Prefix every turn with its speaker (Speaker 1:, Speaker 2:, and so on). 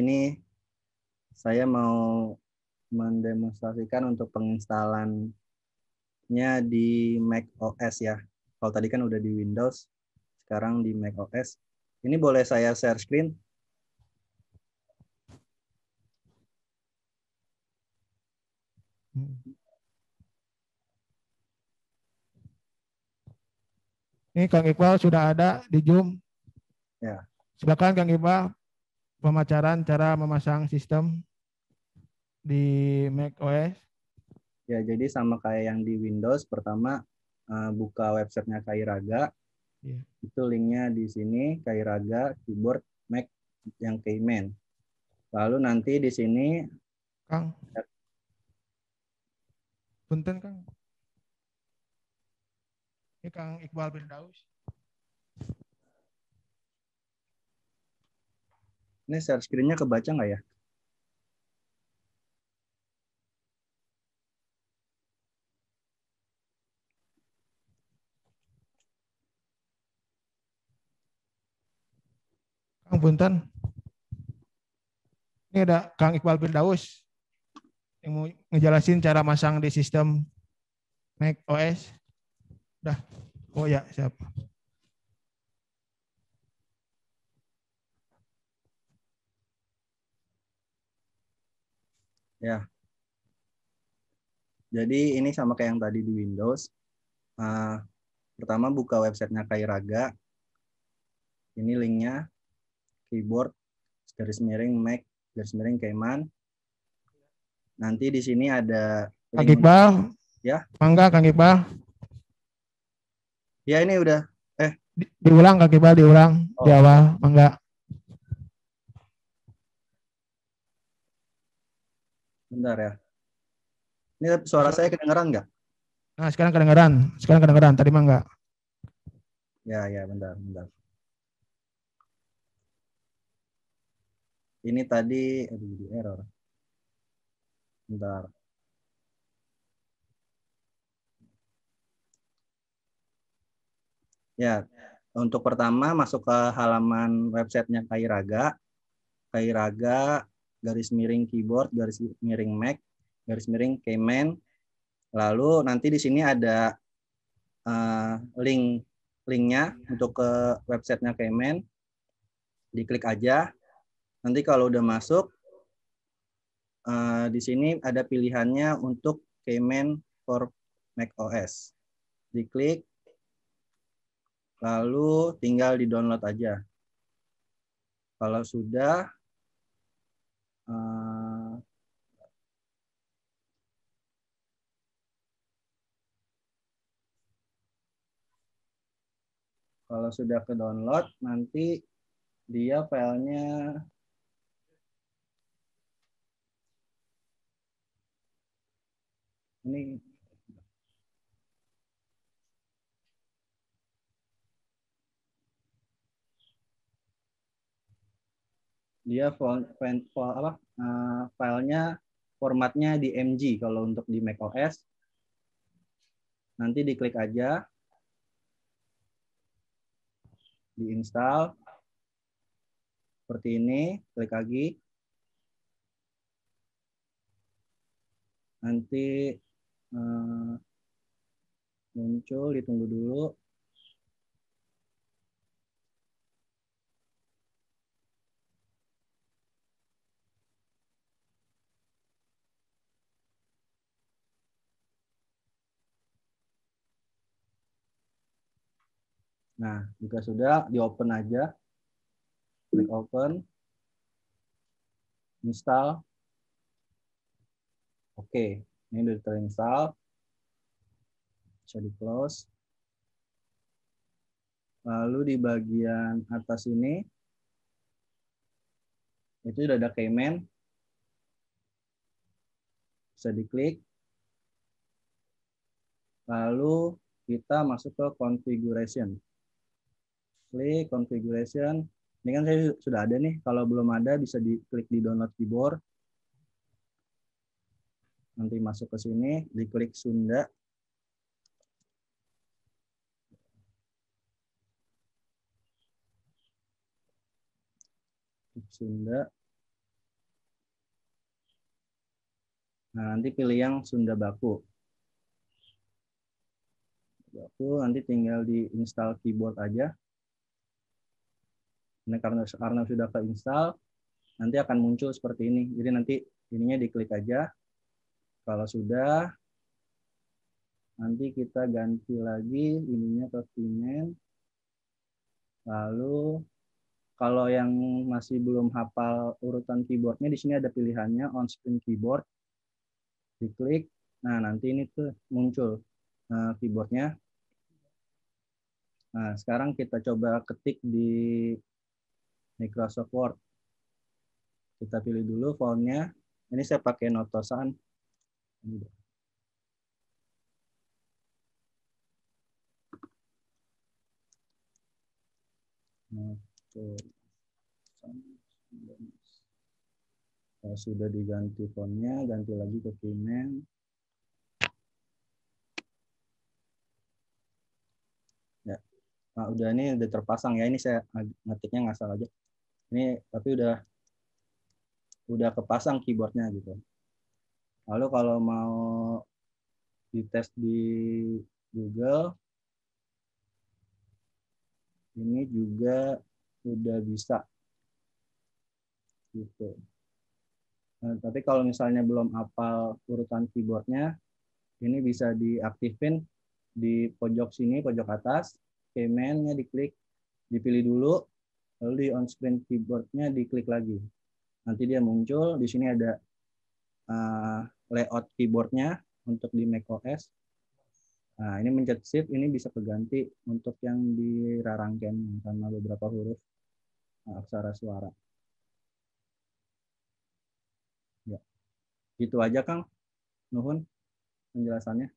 Speaker 1: ini saya mau mendemonstrasikan untuk penginstalannya di Mac OS ya. Kalau tadi kan udah di Windows, sekarang di Mac OS. Ini boleh saya share screen?
Speaker 2: Ini Kang Iqbal sudah ada di Zoom.
Speaker 1: Ya.
Speaker 2: Silakan Kang Iqbal, pemaparan cara memasang sistem di Mac OS.
Speaker 1: Ya, jadi sama kayak yang di Windows, pertama buka websitenya Kairaga.
Speaker 2: Ya.
Speaker 1: Itu linknya di sini, Kairaga keyboard Mac yang Cayman. Lalu nanti di sini,
Speaker 2: Kang, punten Kang. Ini Kang Iqbal Firdaus.
Speaker 1: ini share screen-nya kebaca nggak ya?
Speaker 2: Kang punten. Ini ada Kang Iqbal Firdaus yang mau ngejelasin cara masang di sistem Mac OS. Udah. Oh ya, siap.
Speaker 1: Ya. Jadi ini sama kayak yang tadi di Windows. Pertama buka websitenya Kairaga. Ini linknya, keyboard garis miring Mac garis miring Cayman. Nanti di sini ada
Speaker 2: Kang
Speaker 1: link
Speaker 2: Iqbal,
Speaker 1: ya.
Speaker 2: mangga Kang Iqbal.
Speaker 1: Ya ini udah.
Speaker 2: Diulang Kang Iqbal, diulang di awal, mangga.
Speaker 1: Bentar ya. Ini suara saya kedengeran nggak?
Speaker 2: Nah, sekarang kedengeran. Sekarang kedengeran, tadi mah enggak.
Speaker 1: Ya, bentar. Ini tadi di error. Bentar. Ya, untuk pertama masuk ke halaman websitenya Kairaga. Kairaga garis miring keyboard garis miring Mac garis miring Cayman. Lalu nanti di sini ada linknya untuk ke websitenya Cayman. Diklik aja. Nanti kalau udah masuk, di sini ada pilihannya untuk Cayman for Mac OS. Diklik, lalu tinggal di-download aja. Kalau sudah, ke-download, nanti dia filenya ini dia filenya formatnya di MG kalau untuk di macOS. Nanti diklik aja, diinstal seperti ini, klik lagi. Nanti muncul, ditunggu dulu. Nah, jika sudah, di-open aja. Klik open. Install. Oke, ini sudah terinstall. Bisa di-close. Lalu di bagian atas ini, itu sudah ada Cayman. Bisa diklik. Lalu kita masuk ke configuration. Klik configuration. Ini kan saya sudah ada nih. Kalau belum ada bisa diklik di download keyboard. Nanti masuk ke sini, diklik Sunda. Klik Sunda. Nah, nanti pilih yang Sunda Baku. Nanti tinggal diinstal keyboard aja. Nah, karena sudah keinstall, nanti akan muncul seperti ini. Jadi nanti ininya diklik aja. Kalau sudah, nanti kita ganti lagi ininya ke Keyman. Lalu kalau yang masih belum hafal urutan keyboardnya, di sini ada pilihannya on screen keyboard. Diklik. Nah, nanti ini tuh muncul keyboardnya. Nah, sekarang kita coba ketik di Microsoft Word. Kita pilih dulu fontnya. Ini saya pakai Notosan. Kalau sudah diganti fontnya, ganti lagi ke Keyman. Ya, nah, udah ini udah terpasang ya. Ini saya ngetiknya ngasal aja. Ini tapi udah kepasang keyboardnya gitu. Lalu kalau mau dites di Google, ini juga udah bisa gitu. Nah, tapi kalau misalnya belum hafal urutan keyboardnya, ini bisa diaktifin di pojok sini, pojok atas, Keyman-nya diklik, dipilih dulu, lalu di on screen keyboard-nya diklik lagi. Nanti dia muncul, di sini ada layout keyboard-nya untuk di macOS. Nah, ini mencet shift, ini bisa keganti untuk yang di rarangken sama beberapa huruf aksara suara. Ya. Gitu aja, Kang. Nuhun penjelasannya.